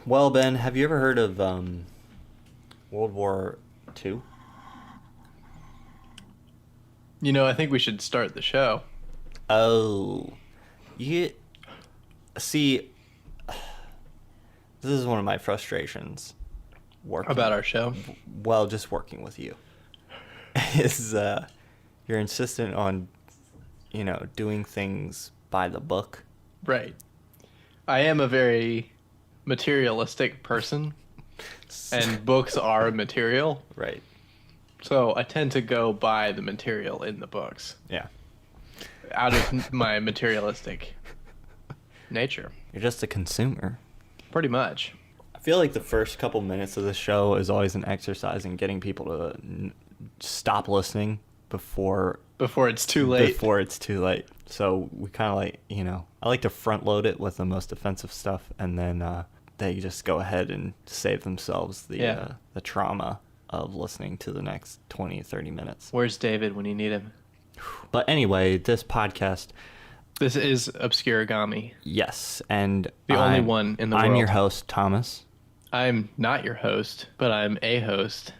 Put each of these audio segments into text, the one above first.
Well, Ben, have you ever heard of World War II? You know, I think we should start the show. Oh, you see, this is one of my frustrations. Working About our show? Well, just working with you is you're insistent on, doing things by the book. Right. I am a very materialistic person, and books are material. Right. So I tend to go by the material in the books. Yeah. Out of my materialistic nature. You're just a consumer. Pretty much. I feel like the first couple minutes of the show is always an exercise in getting people to stop listening before it's too late. Before it's too late. So we kind of like, I like to front load it with the most offensive stuff, and then they just go ahead and save themselves the trauma of listening to the next 20, 30 minutes. Where's David when you need him? But anyway, this podcast... This is Obscurigami. Yes, and the only one in the world. I'm your host, Thomas. I'm not your host, but I'm a host.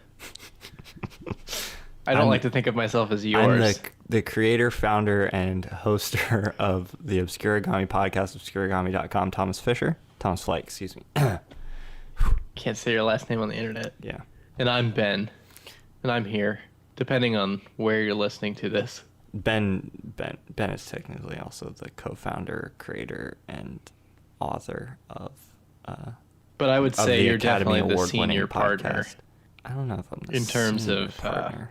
I don't like to think of myself as yours. I'm the creator, founder, and hoster of the Obscurigami podcast, obscurigami.com, Thomas Flake, excuse me. Can't say your last name on the internet. Yeah. And I'm Ben, and I'm here, depending on where you're listening to this. Ben is technically also the co-founder, creator, and author of but I would say you're Academy definitely the Award-winning senior partner. podcast. I don't know if I'm the in terms senior of partner.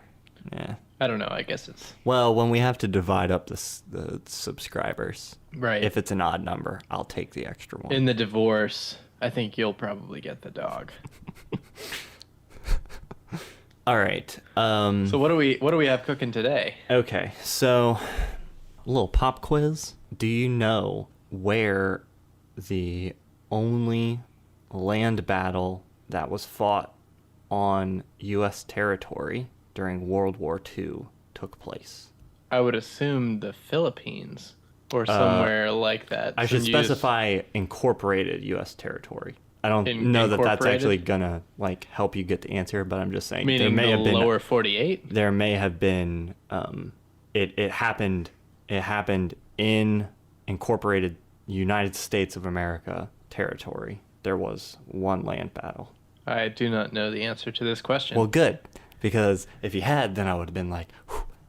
Yeah. I don't know. I guess it's Well, when we have to divide up the subscribers, right. If it's an odd number, I'll take the extra one. In the divorce, I think you'll probably get the dog. All right. So what do we have cooking today? Okay, so a little pop quiz. Do you know where the only land battle that was fought on U.S. territory during World War II took place? I would assume the Philippines or somewhere like that. I should specify incorporated U.S. territory. I don't know that that's actually gonna help you get the answer, but I'm just saying meaning there may have been lower 48. There may have been. It happened in incorporated United States of America territory. There was one land battle. I do not know the answer to this question. Well, good, because if you had, then I would have been like,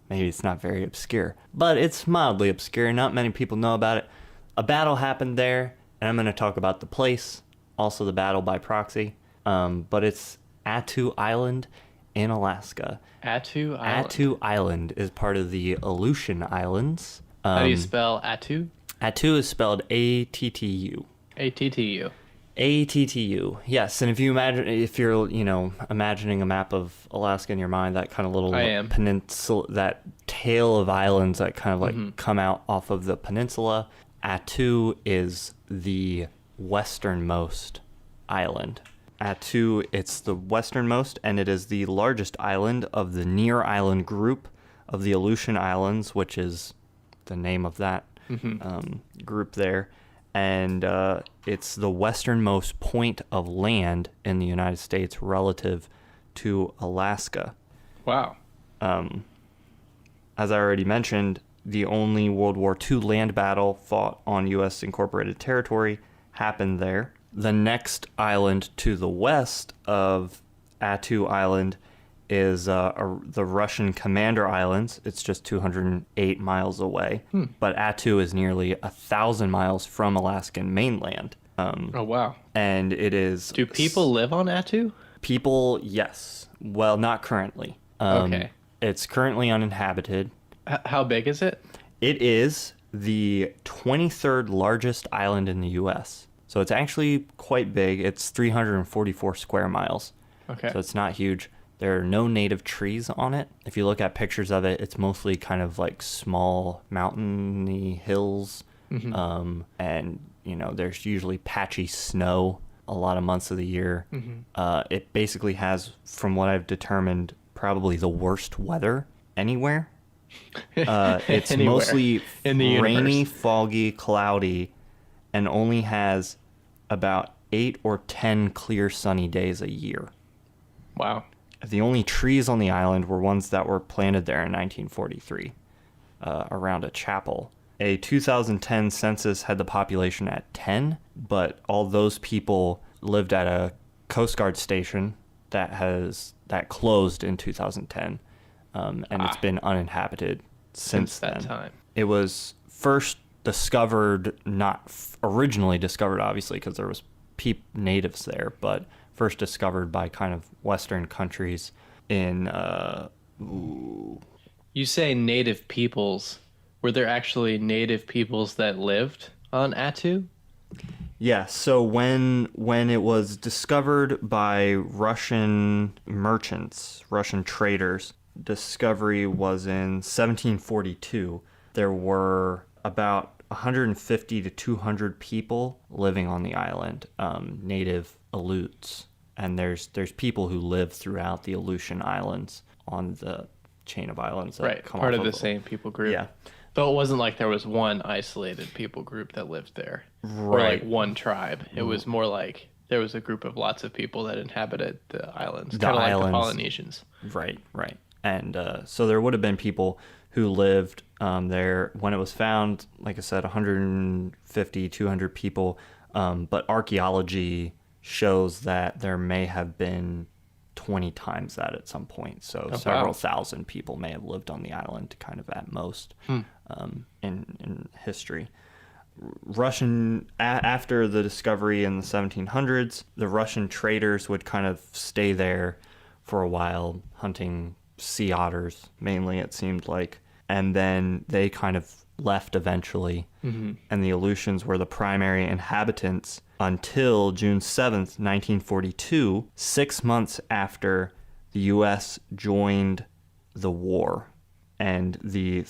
maybe it's not very obscure, but it's mildly obscure. Not many people know about it. A battle happened there, and I'm going to talk about the place. Also the battle by proxy, but it's Attu Island in Alaska. Attu Island? Attu Island is part of the Aleutian Islands. How do you spell Attu? Attu is spelled A-T-T-U. A-T-T-U. A-T-T-U, yes. And if you're imagining a map of Alaska in your mind, that kind of little peninsula, that tail of islands that kind of come out off of the peninsula, Attu is the westernmost island. Attu, it's the westernmost, and it is the largest island of the near island group of the Aleutian Islands, which is the name of that group there. And it's the westernmost point of land in the United States relative to Alaska. Wow. As I already mentioned, the only World War II land battle fought on U.S. incorporated territory happened there. The next island to the west of Attu Island is the Russian Commander Islands. It's just 208 miles away. But Attu is nearly 1,000 miles from Alaskan mainland. Oh, wow. And it is... Do people live on Attu? People, yes. Well, not currently. Okay. It's currently uninhabited. How big is it? It is the 23rd largest island in the U.S. So it's actually quite big. It's 344 square miles. Okay. So it's not huge. There are no native trees on it. If you look at pictures of it, it's mostly kind of like small mountainy hills. And, there's usually patchy snow a lot of months of the year. It basically has, from what I've determined, probably the worst weather anywhere. It's Anywhere mostly in the rainy, universe. foggy, cloudy, and only has about 8 or 10 clear sunny days a year. Wow. The only trees on the island were ones that were planted there in 1943 around a chapel. A 2010 census had the population at 10, but all those people lived at a Coast Guard station that closed in 2010, and it's been uninhabited since that then. Time. It was first discovered, not originally discovered, obviously, because there was natives there, but first discovered by kind of Western countries in... You say native peoples. Were there actually native peoples that lived on Attu? Yeah, so when it was discovered by Russian merchants, Russian traders, discovery was in 1742. There were about 150 to 200 people living on the island, native Aleuts. And there's people who live throughout the Aleutian Islands on the chain of islands that right, come part off of the same people group. Yeah. So it wasn't like there was one isolated people group that lived there. Right. Or like one tribe. It was more like there was a group of lots of people that inhabited the islands. Kind of like the Polynesians. Right. And so there would have been people who lived there when it was found, like I said, 150, 200 people. But archaeology shows that there may have been 20 times that at some point. So several thousand people may have lived on the island kind of at most in history. After the discovery in the 1700s, the Russian traders would kind of stay there for a while, hunting sea otters, mainly it seemed like. And then they kind of left eventually. Mm-hmm. And the Aleutians were the primary inhabitants until June 7th, 1942, 6 months after the U.S. joined the war. And the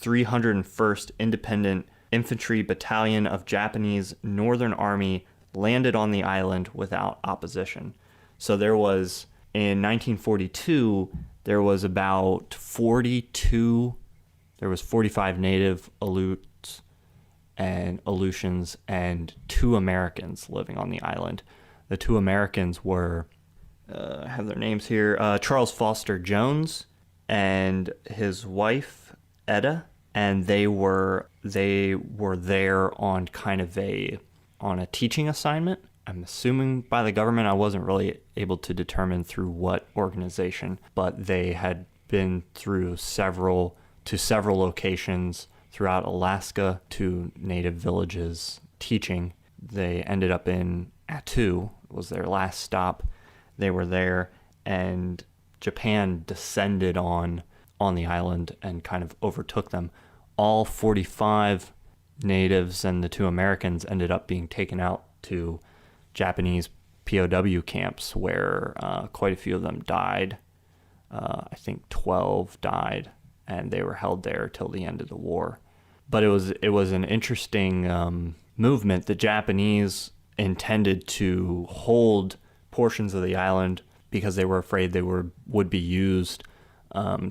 301st Independent Infantry Battalion of Japanese Northern Army landed on the island without opposition. So there was, in 1942, there was about 45 native Aleuts and Aleutians and 2 Americans living on the island. The 2 Americans were, I have their names here, Charles Foster Jones and his wife, Etta, and they were there on kind of on a teaching assignment. I'm assuming by the government. I wasn't really able to determine through what organization, but they had been through several locations throughout Alaska to native villages teaching. They ended up in Attu, was their last stop. They were there, and Japan descended on the island and kind of overtook them. All 45 natives and the 2 Americans ended up being taken out to Japanese POW camps where quite a few of them died. I think 12 died, and they were held there till the end of the war. But it was an interesting movement. The Japanese intended to hold portions of the island because they were afraid they would be used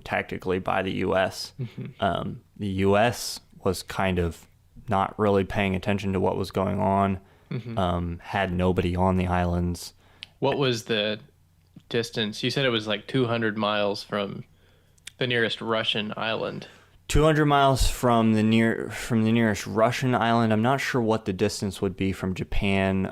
tactically by the U.S. Mm-hmm. The U.S. was kind of not really paying attention to what was going on, mm-hmm. Had nobody on the islands. What was the distance? You said it was like 200 miles from the nearest Russian island. 200 miles from the nearest Russian island. I'm not sure what the distance would be from Japan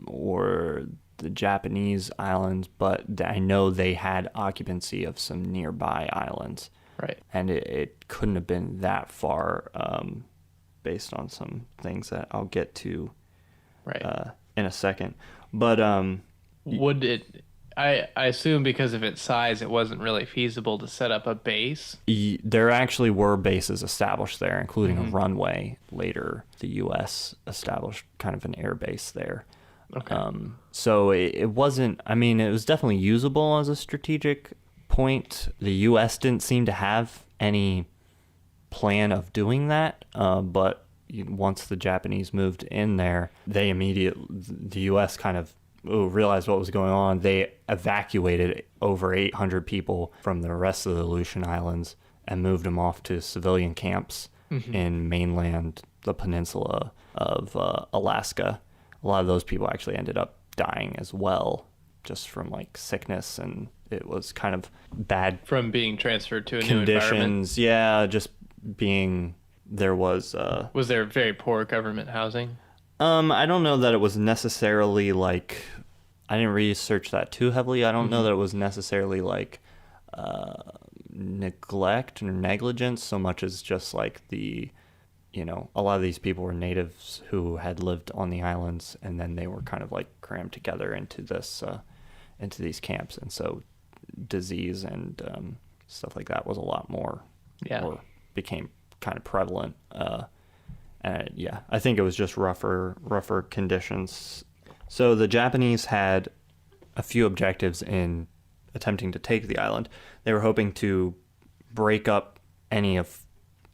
or the Japanese islands, but I know they had occupancy of some nearby islands. Right. And it couldn't have been that far based on some things that I'll get to in a second. But would it... I assume because of its size, it wasn't really feasible to set up a base. There actually were bases established there, including mm-hmm. a runway. Later, the U.S. established kind of an air base there. Okay. So it wasn't... I mean, it was definitely usable as a strategic point. The U.S. didn't seem to have any plan of doing that, but once the Japanese moved in there, the U.S. kind of realized what was going on. They evacuated over 800 people from the rest of the Aleutian Islands and moved them off to civilian camps mm-hmm. in mainland, the peninsula of Alaska, a lot of those people actually ended up dying as well, just from like sickness, and it was kind of bad from being transferred to a conditions. New environment. Yeah, just being there was there very poor government housing? I don't know that it was necessarily like, I didn't research that too heavily. I don't know that it was necessarily like neglect or negligence so much as just like a lot of these people were natives who had lived on the islands, and then they were kind of like crammed together into these camps, and so disease and stuff like that was a lot more, or became kind of prevalent. I think it was just rougher conditions. So the Japanese had a few objectives in attempting to take the island. They were hoping to break up any of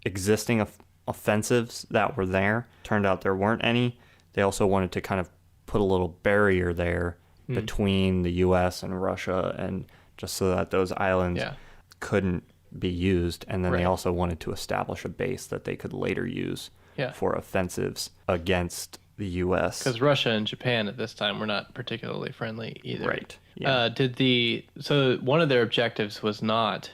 existing offensives that were there. Turned out there weren't any. They also wanted to kind of put a little barrier there between the U.S. and Russia, and just so that those islands couldn't be used. And then they also wanted to establish a base that they could later use for offensives against the U.S. Because Russia and Japan at this time were not particularly friendly either. Right. Yeah. So one of their objectives was not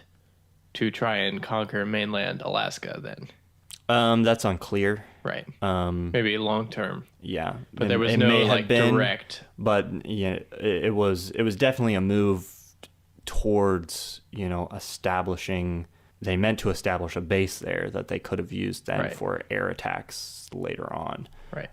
to try and conquer mainland Alaska then? That's unclear. Right. Maybe long term. Yeah. But there was no like direct. But yeah, it was definitely a move towards, establishing. They meant to establish a base there that they could have used then for air attacks later on. Right.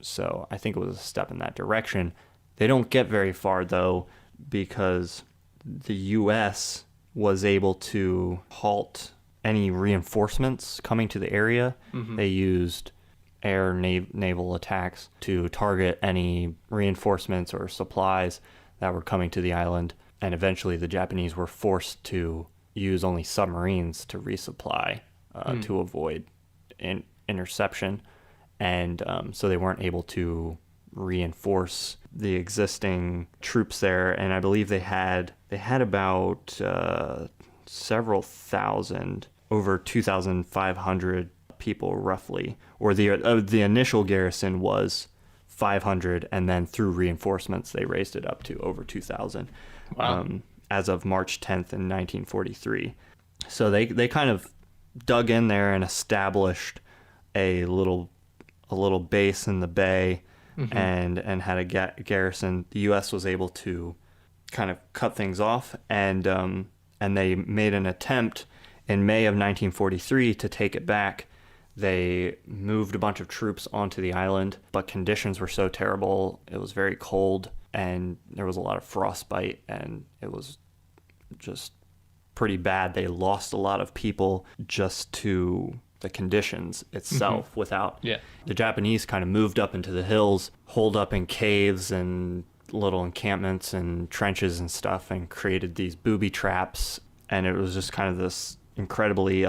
So I think it was a step in that direction. They don't get very far though, because the U.S. was able to halt any reinforcements coming to the area. They used naval attacks to target any reinforcements or supplies that were coming to the island, and eventually the Japanese were forced to use only submarines to resupply to avoid interception, and so they weren't able to reinforce the existing troops there. And I believe they had about several thousand, over 2,500 people roughly, or the initial garrison was 500, and then through reinforcements they raised it up to over 2,000. Wow. As of March 10th in 1943. So they kind of dug in there and established a little base in the bay, and had a garrison. The U.S. was able to kind of cut things off, and they made an attempt in May of 1943 to take it back. They moved a bunch of troops onto the island, but conditions were so terrible. It was very cold, and there was a lot of frostbite, and it was just pretty bad. They lost a lot of people just to the conditions itself. Without the Japanese kind of moved up into the hills, holed up in caves and little encampments and trenches and stuff, and created these booby traps, and it was just kind of this incredibly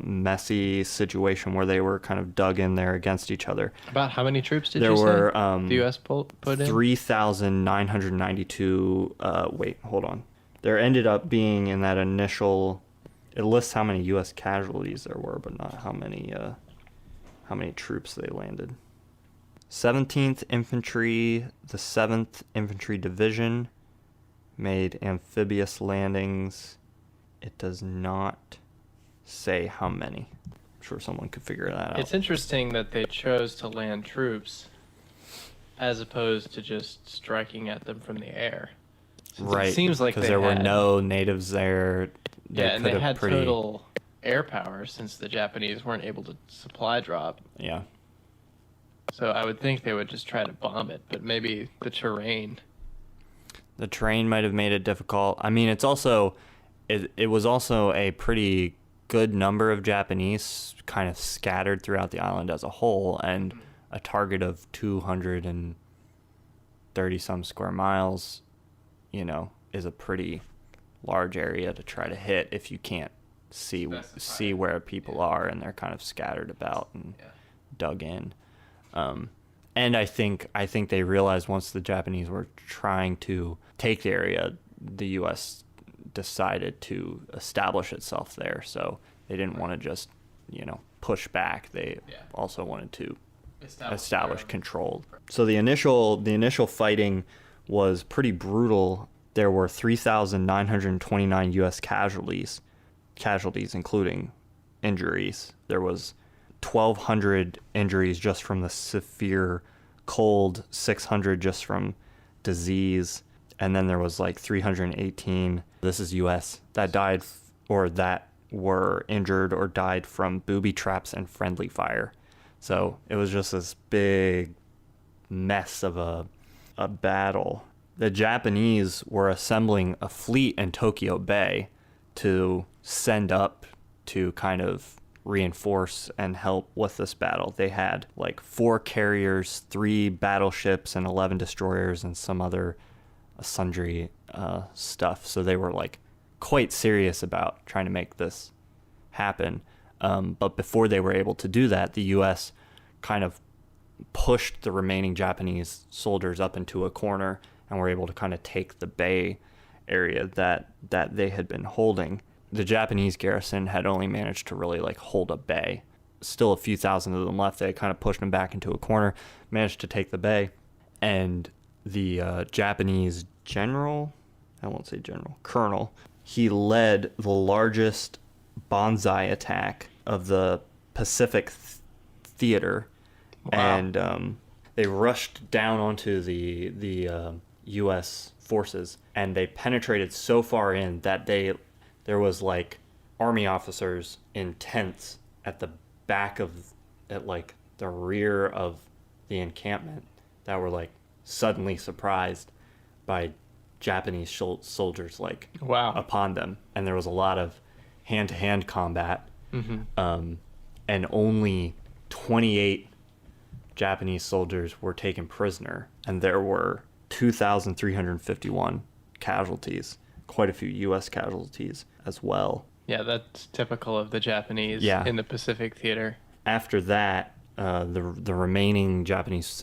messy situation where they were kind of dug in there against each other. About how many troops did you say the U.S. put in? 3,992. Wait, hold on. There ended up being in that initial. It lists how many U.S. casualties there were, but not how many troops they landed. 17th Infantry, the 7th Infantry Division, made amphibious landings. It does not say how many. I'm sure someone could figure that out. It's interesting that they chose to land troops as opposed to just striking at them from the air. Right. It seems like because there were no natives there. And they had total air power since the Japanese weren't able to supply drop. Yeah. So I would think they would just try to bomb it, but maybe the terrain. The terrain might have made it difficult. I mean, it was also a pretty good number of Japanese kind of scattered throughout the island as a whole, and a target of 230 some square miles, is a pretty large area to try to hit if you can't see where people are and they're kind of scattered about and dug in. And I think they realized once the Japanese were trying to take the area, the U.S. decided to establish itself there. So they didn't want to just, push back. They also wanted to establish control. So the initial fighting was pretty brutal. There were 3,929 U.S. casualties including injuries. There was 1,200 injuries just from the severe cold, 600 just from disease, and then there was like 318, this is U.S., that died or that were injured or died from booby traps and friendly fire. So it was just this big mess of a battle. The Japanese were assembling a fleet in Tokyo Bay to send up to kind of reinforce and help with this battle. They had like 4 carriers, 3 battleships, and 11 destroyers, and some other sundry stuff. So they were like quite serious about trying to make this happen. But before they were able to do that, the U.S. kind of pushed the remaining Japanese soldiers up into a corner and were able to kind of take the bay area that they had been holding. The Japanese garrison had only managed to really like hold a bay. Still a few thousand of them left. They kind of pushed them back into a corner, managed to take the bay, and the Japanese colonel, he led the largest banzai attack of the Pacific theater. Wow. And they rushed down onto the U.S. forces, and they penetrated so far in that there was like army officers in tents at the back at like the rear of the encampment that were like suddenly surprised by Japanese soldiers like upon them, and there was a lot of hand-to-hand combat. Mm-hmm. And only 28 Japanese soldiers were taken prisoner, and there were 2,351 casualties, quite a few U.S. casualties as well. Yeah, that's typical of the Japanese in the Pacific theater. After that, the remaining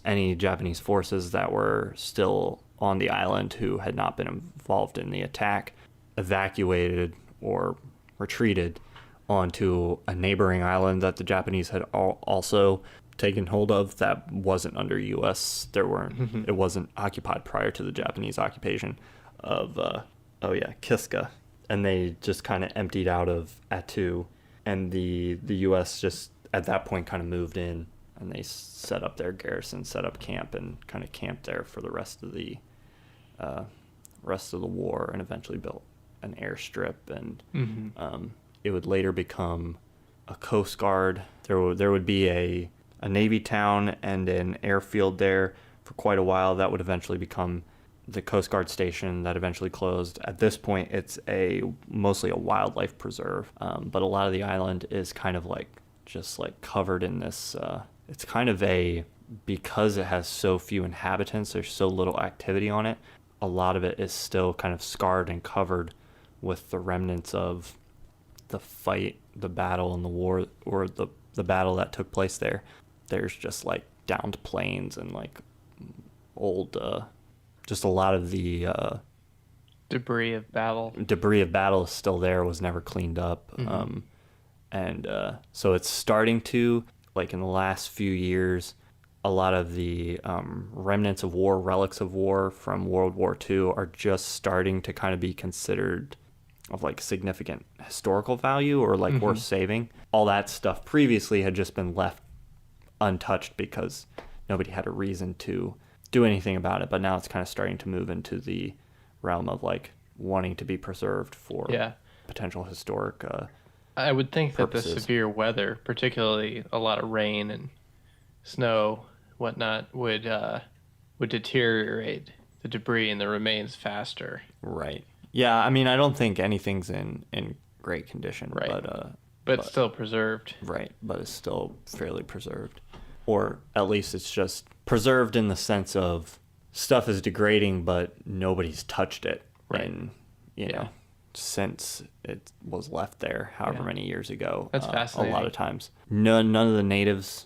any Japanese forces that were still on the island who had not been involved in the attack evacuated or retreated onto a neighboring island that the Japanese had also taken hold of that wasn't under U.S. It wasn't occupied prior to the Japanese occupation of Kiska, and they just kind of emptied out of Attu, and the U.S. just at that point kind of moved in, and they set up their garrison, set up camp, and kind of camped there for the rest of the war, and eventually built an airstrip, and it would later become a Coast Guard. There would be a Navy town and an airfield there for quite a while. That would eventually become the Coast Guard station that eventually closed. At this point, it's mostly a wildlife preserve, but a lot of the island is kind of like just like covered in this. It's kind of because it has so few inhabitants, there's so little activity on it. A lot of it is still kind of scarred and covered with the remnants of the fight, the battle, and the war, or the battle that took place there. There's just like downed plains and like old, just a lot of the debris of battle. Debris of battle is still there, was never cleaned up. So it's starting to, like in the last few years, a lot of the remnants of war, relics of war from World War II are just starting to kind of be considered of like significant historical value or like worth saving. All that stuff previously had just been left untouched because nobody had a reason to do anything about it, but now it's kind of starting to move into the realm of like wanting to be preserved for potential historic I would think purposes. That the severe weather, particularly a lot of rain and snow, whatnot, would deteriorate the debris and the remains faster. Right. Yeah, I mean, I don't think anything's in great condition, right. But still preserved. Right, but it's still fairly preserved. Or at least it's just preserved in the sense of stuff is degrading, but nobody's touched it. Right. And, you know, since it was left there however many years ago. That's fascinating. A lot of times. None of the natives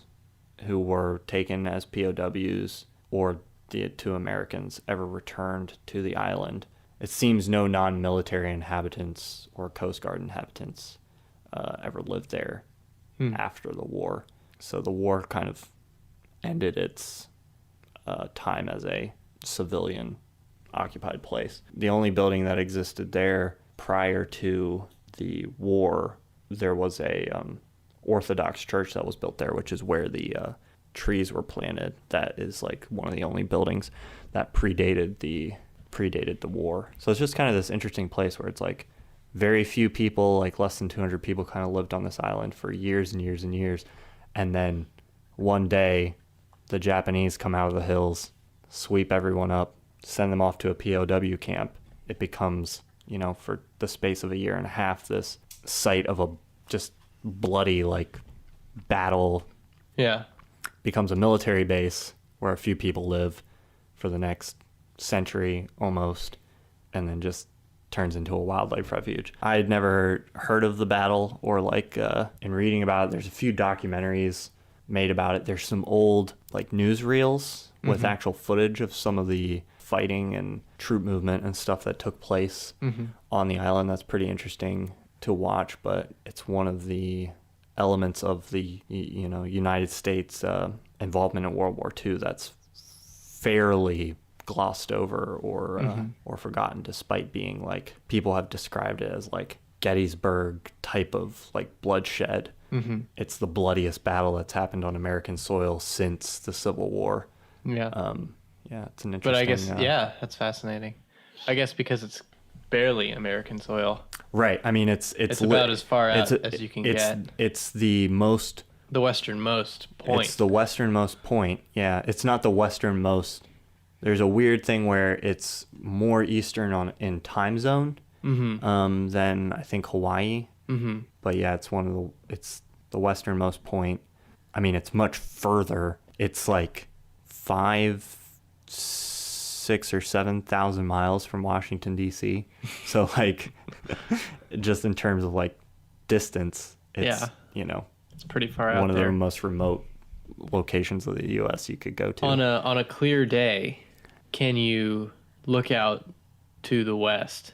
who were taken as POWs or the 2 Americans ever returned to the island. It seems no non-military inhabitants or Coast Guard inhabitants ever lived there after the war. So the war kind of ended its time as a civilian occupied place. The only building that existed there prior to the war, there was a Orthodox church that was built there, which is where the trees were planted. That is like one of the only buildings that predated the war. So it's just kind of this interesting place where it's like very few people, like less than 200 people, kind of lived on this island for years and years and years. And then one day the Japanese come out of the hills, sweep everyone up, send them off to a POW camp. It becomes, you know, for the space of a year and a half, this site of a just bloody like battle. Yeah. Becomes a military base where a few people live for the next century almost, and then just turns into a wildlife refuge. I had never heard of the battle, or like in reading about it, there's a few documentaries made about it. There's some old like newsreels with actual footage of some of the fighting and troop movement and stuff that took place on the island. That's pretty interesting to watch, but it's one of the elements of the, you know, United States involvement in World War II that's fairly glossed over or forgotten, despite being like, people have described it as like Gettysburg type of like bloodshed. It's the bloodiest battle that's happened on American soil since the Civil War. Yeah. Yeah, it's an interesting... But I guess, yeah, that's fascinating. I guess because it's barely American soil. Right. I mean, it's about as far out as you can get. It's the most... The westernmost point. It's the westernmost point. Yeah, it's not the westernmost. There's a weird thing where it's more eastern in time zone than I think Hawaii. But yeah, it's the westernmost point. I mean, it's much further. It's like 5, 6 or 7,000 miles from Washington D.C. So like, just in terms of like distance, it's you know, it's pretty far out. One of the most remote locations of the U.S. you could go to. On a clear day, can you look out to the west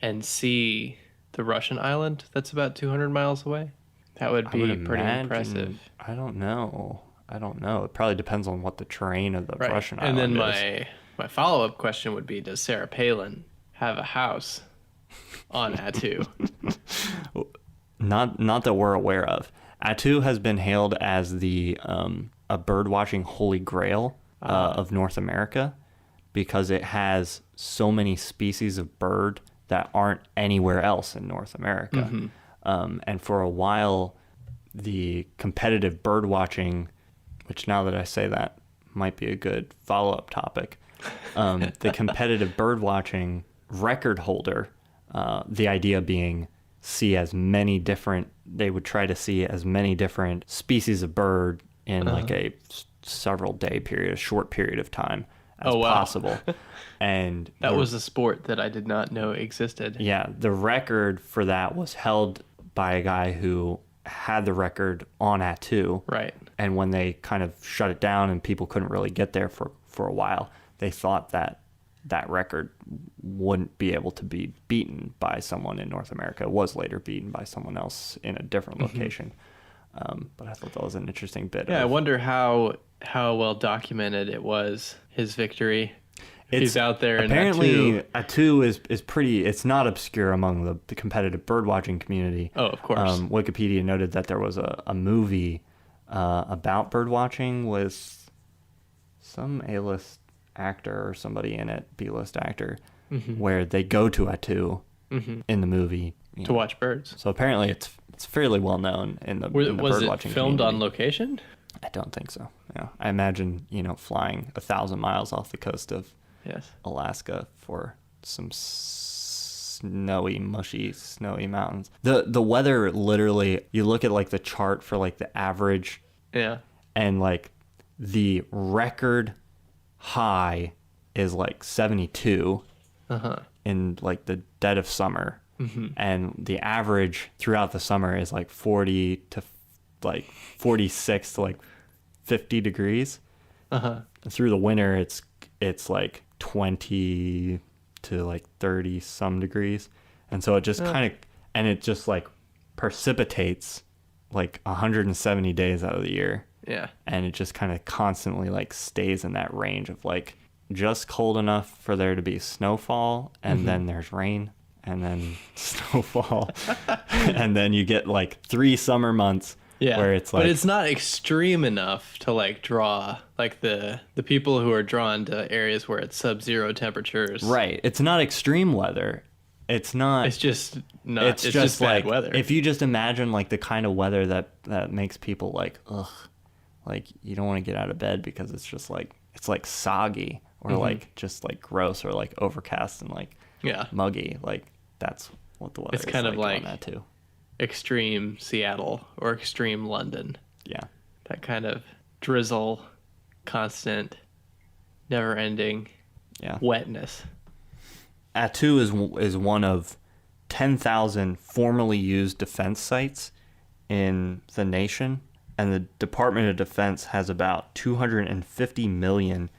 and see the Russian island that's about 200 miles away? That would be pretty impressive. I don't know. It probably depends on what the terrain of the Russian island is. And then my follow-up question would be, does Sarah Palin have a house on Attu? Not that we're aware of. Attu has been hailed as the a bird-watching holy grail of North America, because it has so many species of bird that aren't anywhere else in North America. And for a while, the competitive bird watching, which now that I say that might be a good follow-up topic, the competitive bird watching record holder, the idea being they would try to see as many different species of bird in like a several day period, a short period of time as possible. And that was a sport that I did not know existed. Yeah, the record for that was held by a guy who had the record on Attu. Right. And when they kind of shut it down and people couldn't really get there for a while, they thought that record wouldn't be able to be beaten by someone in North America. It was later beaten by someone else in a different location. But I thought that was an interesting bit. Yeah, I wonder how well documented it was, his victory. He's out there in apparently Attu is pretty, it's not obscure among the competitive birdwatching community. Oh, of course. Wikipedia noted that there was a movie about birdwatching with some A-list actor or somebody in it, B-list actor, where they go to Attu in the movie to watch birds. So apparently it's fairly well known in the birdwatching community. Was it filmed on location? I don't think so. Yeah, I imagine flying 1,000 miles off the coast of Alaska for some mushy, snowy mountains. The weather, literally, you look at like the chart for like the average, and like the record high is like 72 in like the dead of summer, and the average throughout the summer is like 40 to like 46 to like 50 degrees. Through the winter, it's like 20 to like 30 some degrees, and so it just it just like precipitates like 170 days out of the year. Yeah. And it just kind of constantly like stays in that range of like just cold enough for there to be snowfall, and then there's rain, and then snowfall, and then you get like 3 summer months where it's like... But it's not extreme enough to like draw like the people who are drawn to areas where it's sub-zero temperatures. Right. It's not extreme weather. It's not... It's just not... It's just bad like, weather. If you just imagine like the kind of weather that makes people like, ugh, like you don't want to get out of bed because it's just like, it's like soggy or like just like gross or like overcast and like muggy. Like that's what the weather is. It's kind of like on that too. Extreme Seattle or extreme London. Yeah. That kind of drizzle, constant, never-ending wetness. Attu is one of 10,000 formerly used defense sites in the nation, and the Department of Defense has about 250 million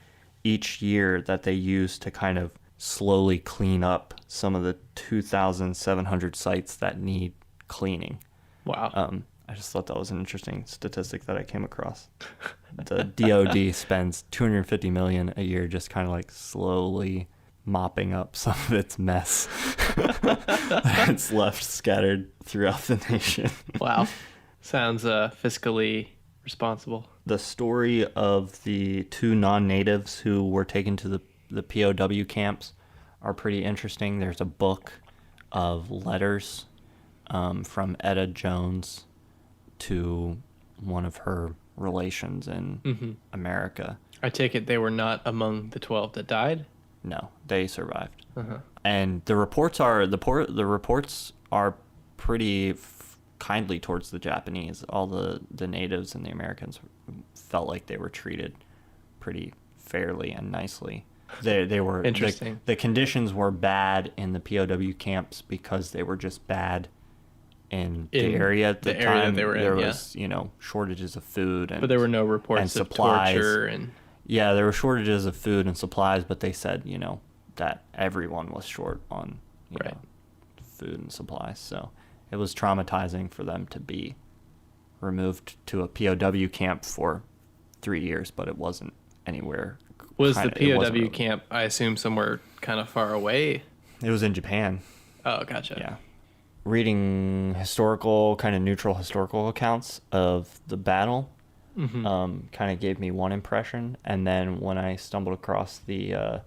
each year that they use to kind of slowly clean up some of the 2,700 sites that need cleaning. Wow. I just thought that was an interesting statistic that I came across. The DoD spends 250 million a year just kind of like slowly mopping up some of its mess that's left scattered throughout the nation. Wow. Sounds fiscally responsible. The story of the 2 non-natives who were taken to the POW camps are pretty interesting. There's a book of letters from Etta Jones to one of her relations in America. I take it they were not among the 12 that died? No, they survived. And the reports are pretty kindly towards the Japanese. All the natives and the Americans felt like they were treated pretty fairly and nicely. They were interesting. The conditions were bad in the POW camps because they were just bad in the area at the time. They were there was shortages of food, but there were no reports of torture and... Yeah, there were shortages of food and supplies, but they said, that everyone was short on food and supplies. So it was traumatizing for them to be removed to a POW camp for 3 years, but it wasn't anywhere. Was the POW camp, I assume, somewhere kind of far away? It was in Japan. Oh, gotcha. Yeah. Reading kind of neutral historical accounts of the battle kind of gave me one impression, and then when I stumbled across the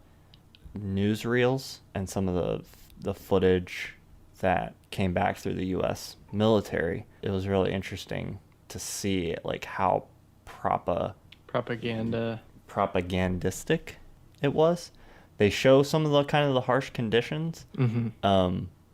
newsreels and some of the footage that came back through the U.S. military, it was really interesting to see like how propagandistic it was. They show some of the kind of the harsh conditions,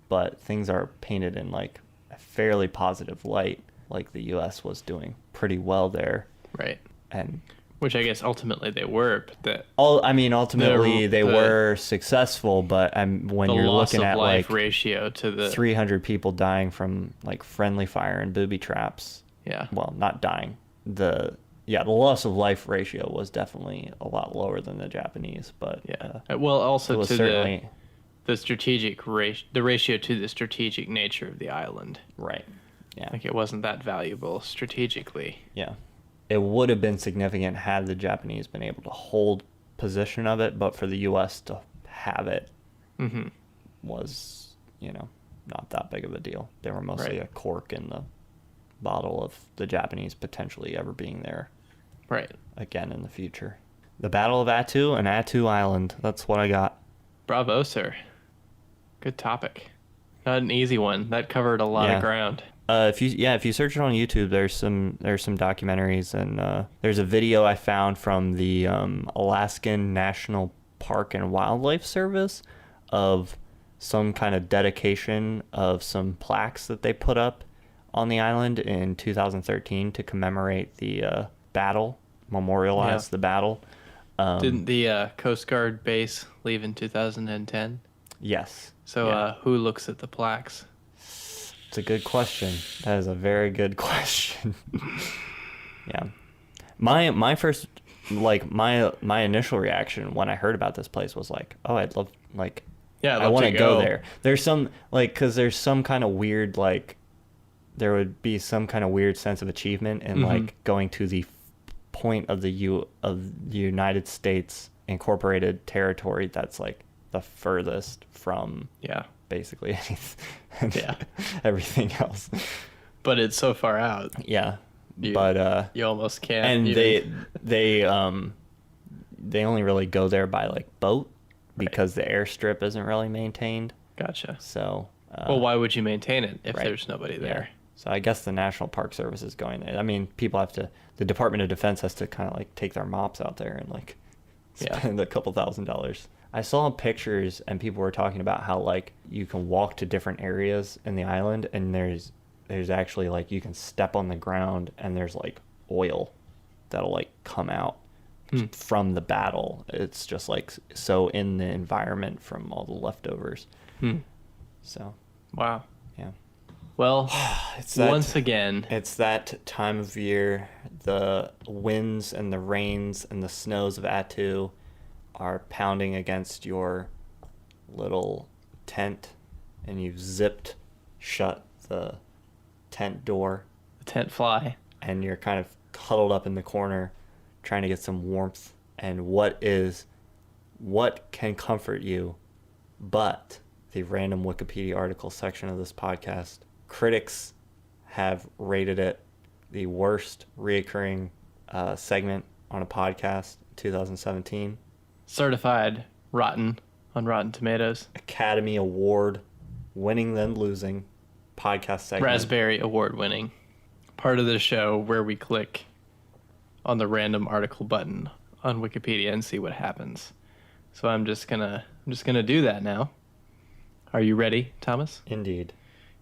but things are painted in like a fairly positive light. Like the U.S. was doing pretty well there, right? And which I guess ultimately they were. But ultimately they were successful. But when you're looking at like ratio to the 300 people dying from like friendly fire and booby traps. Yeah. Well, not dying. The loss of life ratio was definitely a lot lower than the Japanese. But also to certainly the strategic the ratio to the strategic nature of the island. Right. Yeah. Like it wasn't that valuable strategically. Yeah. It would have been significant had the Japanese been able to hold position of it, but for the U.S. to have it was, not that big of a deal. They were mostly a cork in the bottle of the Japanese potentially ever being there again in the future. The Battle of Attu and Attu Island. That's what I got. Bravo, sir. Good topic. Not an easy one. That covered a lot of ground. If you search it on YouTube, there's some documentaries, and there's a video I found from the Alaskan National Park and Wildlife Service of some kind of dedication of some plaques that they put up on the island in 2013 to commemorate the battle, memorialize the battle. Didn't the Coast Guard base leave in 2010? Yes. So who looks at the plaques? It's a good question. That is a very good question. Yeah. My first, like, my initial reaction when I heard about this place was like, oh, I'd love, like, I want to go there. There's some, like, because there's some kind of weird, like, there would be some kind of weird sense of achievement in, like, going to the point of the United States incorporated territory that's like the furthest from basically everything else. But it's so far out. Yeah. You almost can't. And they only really go there by like boat because the airstrip isn't really maintained. Gotcha. So well, why would you maintain it if there's nobody there? Yeah. So I guess the National Park Service is going there. I mean, the Department of Defense has to kind of like take their mops out there and like spend a couple $1,000s. I saw pictures and people were talking about how like you can walk to different areas in the island and there's actually like you can step on the ground and there's like oil that'll like come out from the battle. It's just like so in the environment from all the leftovers. So wow. Yeah. Well, once again, it's that time of year. The winds and the rains and the snows of Attu are pounding against your little tent, and you've zipped shut the tent door. The tent fly. And you're kind of huddled up in the corner trying to get some warmth. And what can comfort you but the random Wikipedia article section of this podcast? Critics have rated it the worst reoccurring segment on a podcast in 2017. Certified rotten on Rotten Tomatoes. Academy Award winning then losing podcast segment. Raspberry Award winning. Part of the show where we click on the random article button on Wikipedia and see what happens. So I'm just gonna do that now. Are you ready, Thomas? Indeed.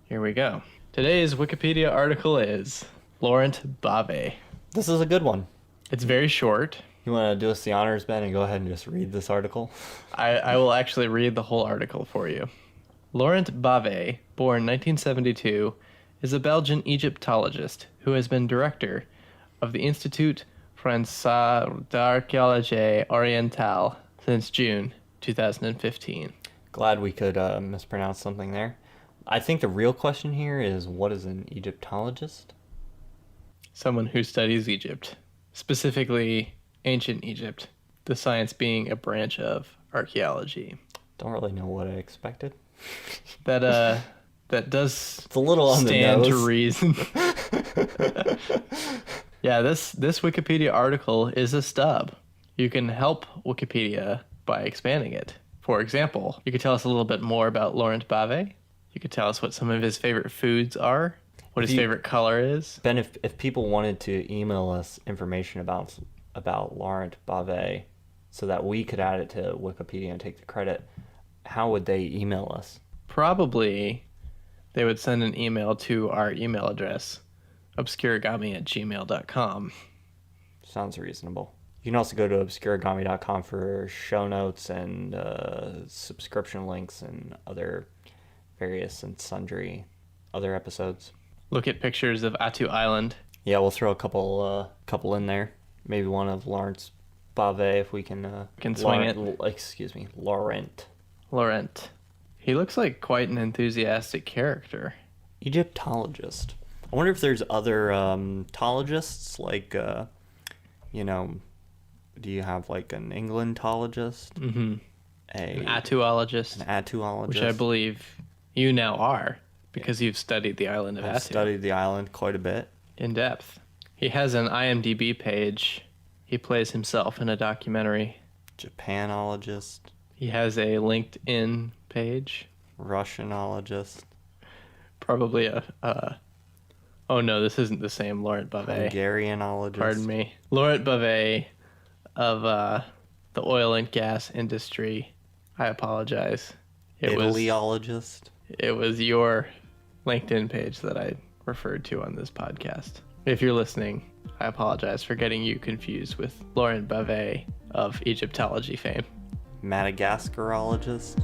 Here we go. Today's Wikipedia article is Laurent Bavay. This is a good one. It's very short. You want to do us the honors, Ben, and go ahead and just read this article? I will actually read the whole article for you. Laurent Bavay, born 1972, is a Belgian Egyptologist who has been director of the Institut Français d'Archéologie Orientale since June 2015. Glad we could mispronounce something there. I think the real question here is, what is an Egyptologist? Someone who studies Egypt, specifically ancient Egypt, the science being a branch of archaeology. Don't really know what I expected. That does it's a little on stand the nose. To reason. Yeah, this Wikipedia article is a stub. You can help Wikipedia by expanding it. For example, you could tell us a little bit more about Laurent Bavay. You could tell us what some of his favorite foods are, what his favorite color is. Ben, if people wanted to email us information about Laurent Bavay so that we could add it to Wikipedia and take the credit, how would they email us? Probably they would send an email to our email address, obscurigami@gmail.com. Sounds reasonable. You can also go to obscurigami.com for show notes and subscription links and other various and sundry other episodes. Look at pictures of Attu Island. Yeah, we'll throw a couple in there. Maybe one of Laurent Bavay if we can swing it. Excuse me, Laurent. He looks like quite an enthusiastic character. Egyptologist. I wonder if there's other tologists, like, do you have like an Englandologist? Mm-hmm. An Attuologist. Which I believe you now are, because you've studied the island of Attu. I've studied the island quite a bit. In depth. He has an IMDb page. He plays himself in a documentary. Japanologist. He has a LinkedIn page. Russianologist. Probably oh no, this isn't the same Laurent Bavay. Hungarianologist. Pardon me. Laurent Bavay of the oil and gas industry. I apologize. Italyologist. It was your LinkedIn page that I referred to on this podcast. If you're listening, I apologize for getting you confused with Laurent Bavay of Egyptology fame. Madagascarologist.